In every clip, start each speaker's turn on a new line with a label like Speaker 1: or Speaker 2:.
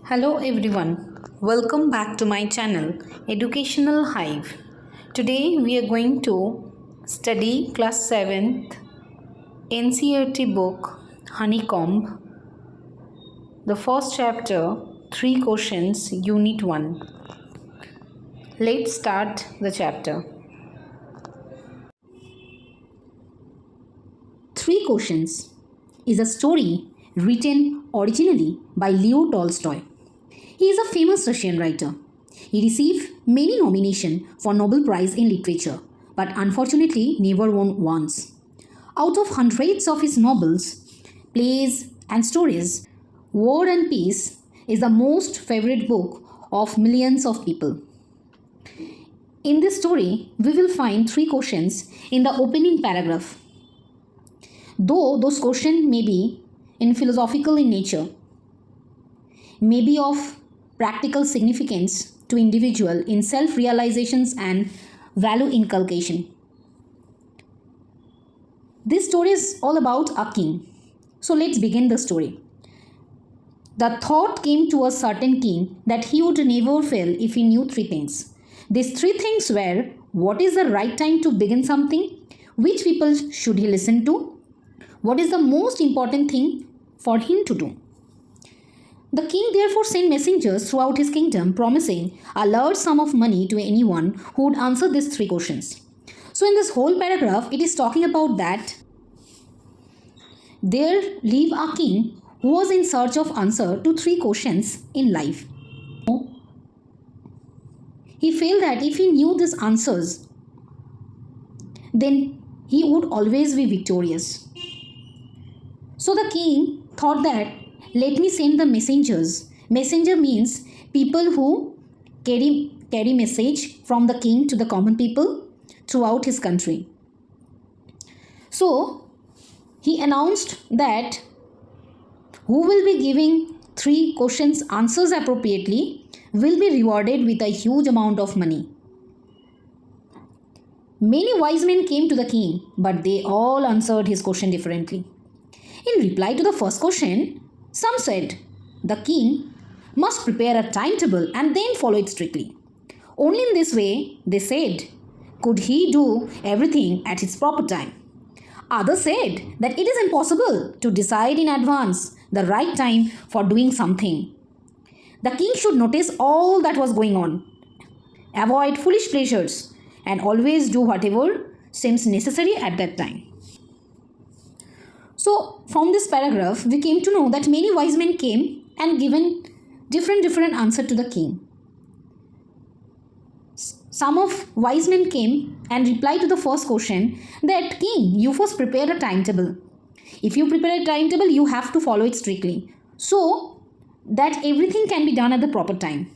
Speaker 1: Hello everyone, welcome back to my channel Educational Hive. Today we are going to study class 7th ncert book Honeycomb, the first chapter, 3 questions, unit 1. Let's start the chapter.
Speaker 2: 3 Questions is a story written originally by Leo Tolstoy. He is a famous Russian writer. He received many nominations for Nobel Prize in Literature, but unfortunately never won once. Out of hundreds of his novels, plays, and stories, War and Peace is the most favorite book of millions of people. In this story, we will find 3 questions in the opening paragraph. Though those questions may be philosophical in nature, may be of practical significance to individual in self-realizations and value inculcation. This story is all about a king. So let's begin the story. The thought came to a certain king that he would never fail if he knew 3 things. These 3 things were: what is the right time to begin something? Which people should he listen to? What is the most important thing for him to do? The king therefore sent messengers throughout his kingdom promising a large sum of money to anyone who would answer these 3 questions. So in this whole paragraph, it is talking about that there lived a king who was in search of answer to 3 questions in life. He felt that if he knew these answers, then he would always be victorious. So the king thought that let me send the messengers. Messenger means people who carry message from the king to the common people throughout his country. So he announced that who will be giving 3 questions answers appropriately will be rewarded with a huge amount of money. Many wise men came to the king, but they all answered his question differently. In reply to the first question, some said the king must prepare a timetable and then follow it strictly. Only in this way, they said, could he do everything at its proper time. Others said that it is impossible to decide in advance the right time for doing something. The king should notice all that was going on, avoid foolish pleasures, and always do whatever seems necessary at that time. So from this paragraph, we came to know that many wise men came and given different answer to the king. Some of wise men came and replied to the first question that king, you first prepare a timetable. If you prepare a timetable, you have to follow it strictly so that everything can be done at the proper time.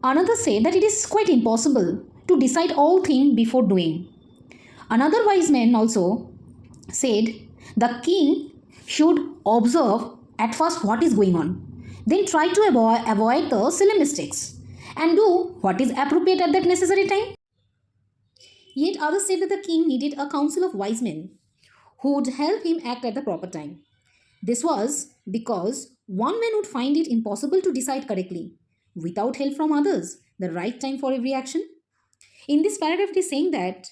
Speaker 2: Another said that it is quite impossible to decide all things before doing. Another wise man also said the king should observe at first what is going on, then try to avoid the silly mistakes and do what is appropriate at that necessary time. Yet others said that the king needed a council of wise men who would help him act at the proper time. This was because one man would find it impossible to decide correctly without help from others the right time for every action. In this paragraph, it is saying that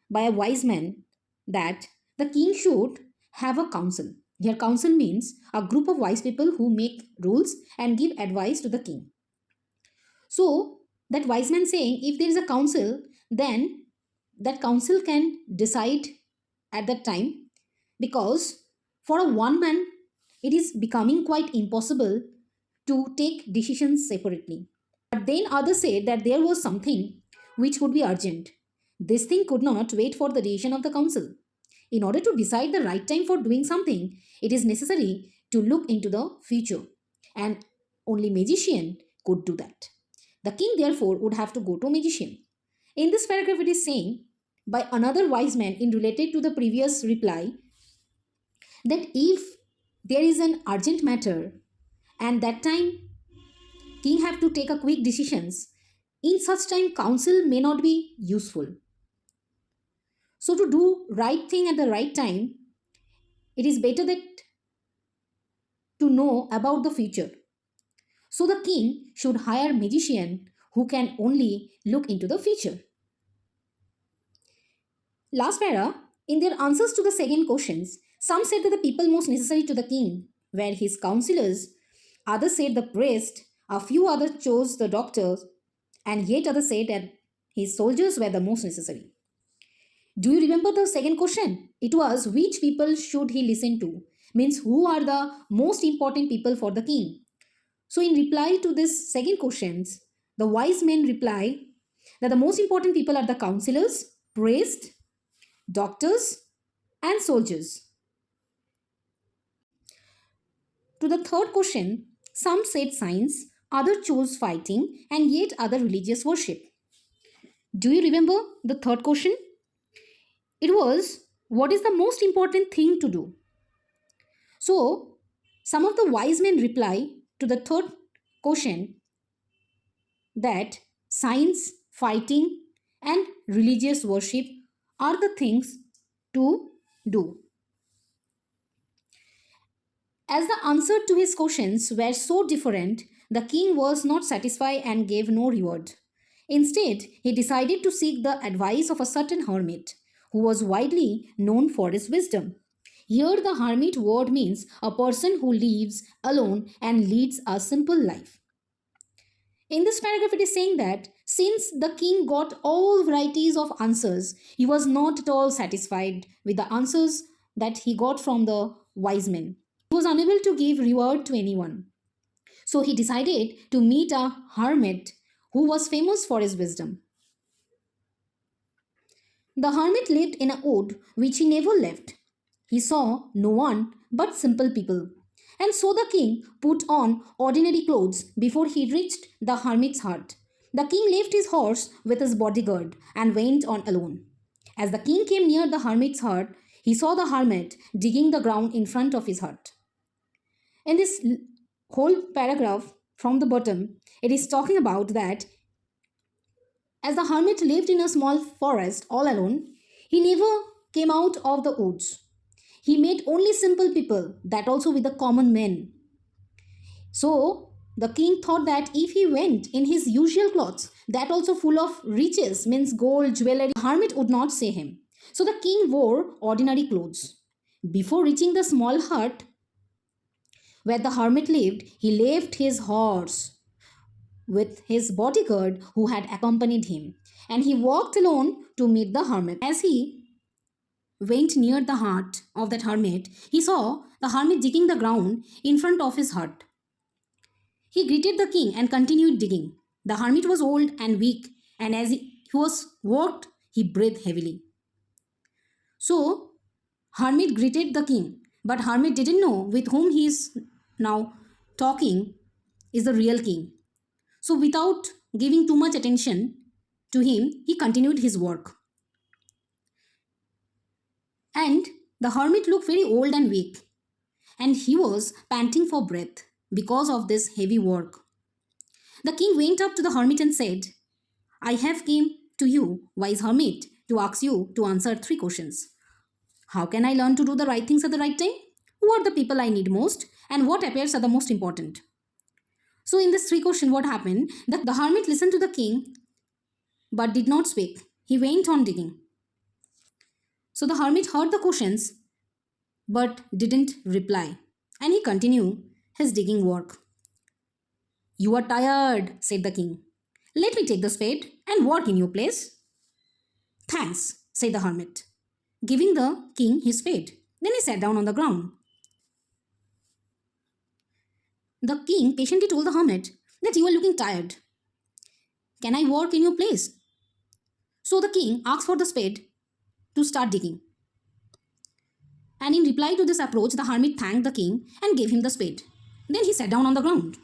Speaker 2: by a wise man that the king should have a council. Here, council means a group of wise people who make rules and give advice to the king. So, that wise man saying if there is a council, then that council can decide at that time, because for a one man it is becoming quite impossible to take decisions separately. But then others said that there was something which would be urgent. This thing could not wait for the decision of the council. In order to decide the right time for doing something, it is necessary to look into the future, and only magician could do that. The king therefore would have to go to a magician. In this paragraph, it is saying by another wise man in related to the previous reply that if there is an urgent matter and that time king have to take a quick decisions, in such time counsel may not be useful. So to do right thing at the right time, it is better that to know about the future. So the king should hire a magician who can only look into the future. Last para, in their answers to the second questions, some said that the people most necessary to the king were his counselors, others said the priest, a few others chose the doctors, and yet others said that his soldiers were the most necessary. Do you remember the second question? It was which people should he listen to? Means who are the most important people for the king? So in reply to this second questions, the wise men reply that the most important people are the counselors, priests, doctors, and soldiers. To the third question, some said science, others chose fighting, and yet other religious worship. Do you remember the third question? It was what is the most important thing to do? So, some of the wise men reply to the third question that science, fighting, and religious worship are the things to do. As the answer to his questions were so different, the king was not satisfied and gave no reward. Instead, he decided to seek the advice of a certain hermit who was widely known for his wisdom. Here, the hermit word means a person who lives alone and leads a simple life. In this paragraph, it is saying that since the king got all varieties of answers, he was not at all satisfied with the answers that he got from the wise men. He was unable to give reward to anyone. So he decided to meet a hermit who was famous for his wisdom. The hermit lived in a wood which he never left. He saw no one but simple people. And so the king put on ordinary clothes before he reached the hermit's hut. The king left his horse with his bodyguard and went on alone. As the king came near the hermit's hut, he saw the hermit digging the ground in front of his hut. In this whole paragraph from the bottom, it is talking about that as the hermit lived in a small forest all alone, he never came out of the woods. He met only simple people, that also with the common men. So the king thought that if he went in his usual clothes, that also full of riches, means gold, jewelry, the hermit would not see him. So the king wore ordinary clothes. Before reaching the small hut where the hermit lived, he left his horse with his bodyguard who had accompanied him, and he walked alone to meet the hermit. As he went near the hut of that hermit, he saw the hermit digging the ground in front of his hut. He greeted the king and continued digging. The hermit was old and weak, and as he was worked, he breathed heavily. So, hermit greeted the king, but hermit didn't know with whom he is now talking is the real king. So, without giving too much attention to him, he continued his work. And the hermit looked very old and weak, and he was panting for breath because of this heavy work. The king went up to the hermit and said, I have came to you, wise hermit, to ask you to answer 3 questions. How can I learn to do the right things at the right time? Who are the people I need most? And what affairs are the most important? So in this 3 questions, what happened? The hermit listened to the king but did not speak. He went on digging. So the hermit heard the questions but didn't reply, and he continued his digging work. You are tired, said the king. Let me take the spade and work in your place. Thanks, said the hermit, giving the king his spade. Then he sat down on the ground. The king patiently told the hermit that you are looking tired. Can I work in your place? So the king asked for the spade to start digging. And in reply to this approach, the hermit thanked the king and gave him the spade. Then he sat down on the ground.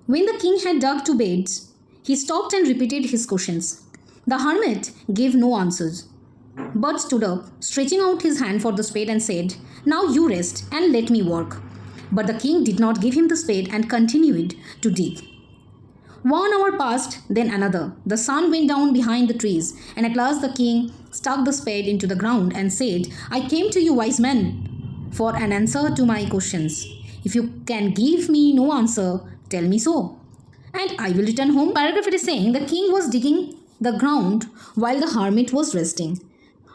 Speaker 2: When the king had dug 2 beds, he stopped and repeated his questions. The hermit gave no answers, but stood up, stretching out his hand for the spade and said, Now you rest and let me work. But the king did not give him the spade and continued to dig. 1 hour passed, then another. The sun went down behind the trees, and at last the king stuck the spade into the ground and said, I came to you, wise men, for an answer to my questions. If you can give me no answer, tell me so, and I will return home. Paragraph it is saying the king was digging the ground while the hermit was resting.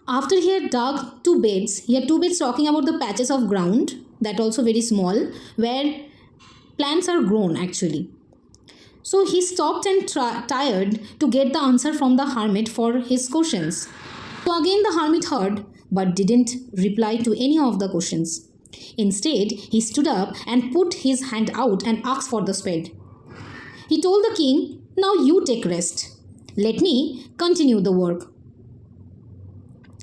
Speaker 2: After he had dug two beds, he had two beds talking about the patches of ground that also very small where plants are grown actually. So he stopped and tired to get the answer from the hermit for his questions. So again the hermit heard but didn't reply to any of the questions. Instead, he stood up and put his hand out and asked for the spade. He told the king, "Now you take rest. Let me continue the work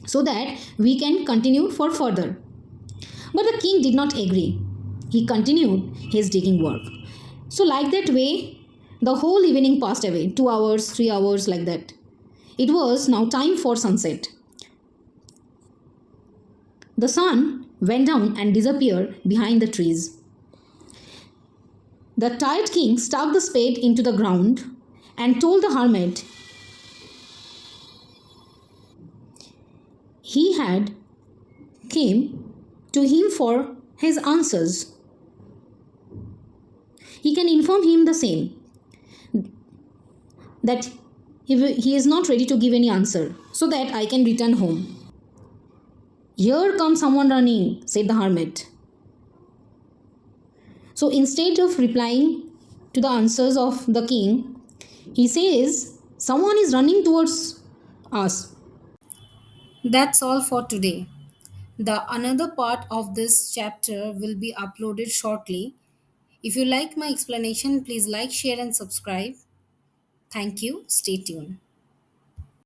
Speaker 2: so that we can continue for further." But the king did not agree. He continued his digging work. So, like that way, the whole evening passed away 2 hours, 3 hours, like that. It was now time for sunset. The sun went down and disappeared behind the trees. The tired king stuck the spade into the ground and told the hermit he had came to him for his answers. He can inform him the same, that he is not ready to give any answer, so that I can return home. "Here comes someone running," said the hermit. So instead of replying to the answers of the king, he says, "Someone is running towards us."
Speaker 1: That's all for today. The another part of this chapter will be uploaded shortly. If you like my explanation, please like, share, and subscribe. Thank you. Stay tuned.